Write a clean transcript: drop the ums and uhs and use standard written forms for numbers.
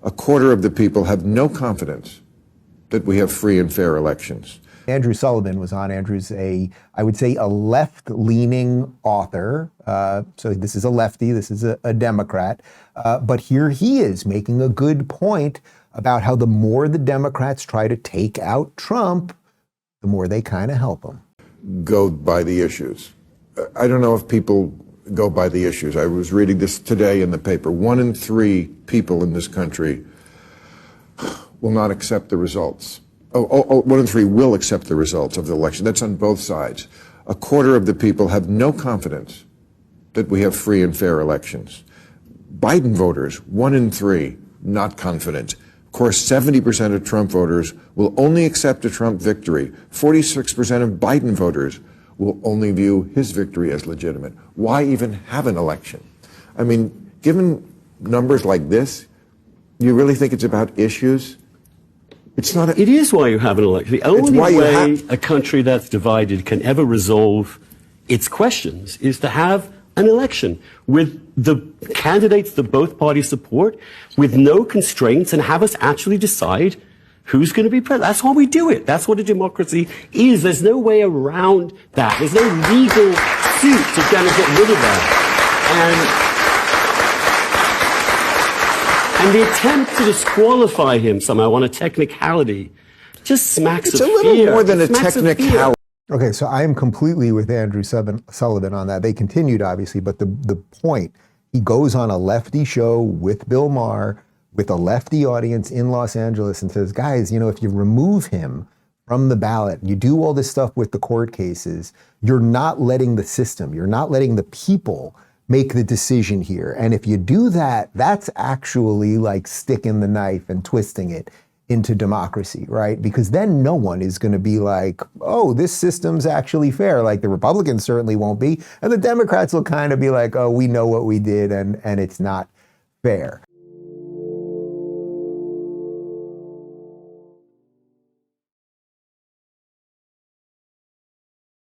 A quarter of the people have no confidence that we have free and fair elections. Andrew Sullivan was on. Andrew's I would say, a left-leaning author. So this is a lefty, this is a Democrat. But here he is making a good point about how the more the Democrats try to take out Trump, the more they kind of help him. Go by the issues. I don't know if people go by the issues. I was reading this today in the paper. 1 in 3 people in this country will not accept the results. 1 in 3 will accept the results of the election. That's on both sides. A quarter of the people have no confidence that we have free and fair elections. Biden voters, 1 in 3, not confident. Of course, 70% of Trump voters will only accept a Trump victory. 46% of Biden voters will only view his victory as legitimate. Why even have an election? I mean, given numbers like this, you really think it's about issues? It's not. It is why you have an election. The only way a country that's divided can ever resolve its questions is to have an election with the candidates that both parties support, with no constraints, and have us actually decide who's going to be president. That's why we do it. That's what a democracy is. There's no way around that. There's no legal suit to kind of get rid of that. And the attempt to disqualify him somehow on a technicality just smacks of fear. It's a little more than a technicality. Okay, so I am completely with Andrew Sullivan on that. They continued, obviously, but the point, he goes on a lefty show with Bill Maher, with a lefty audience in Los Angeles, and says, guys, if you remove him from the ballot, you do all this stuff with the court cases, you're not letting the system, you're not letting the people make the decision here. And if you do that, that's actually like sticking the knife and twisting it into democracy, right? Because then no one is going to be like, oh, this system's actually fair. Like the Republicans certainly won't be. And the Democrats will kind of be like, oh, we know what we did and it's not fair.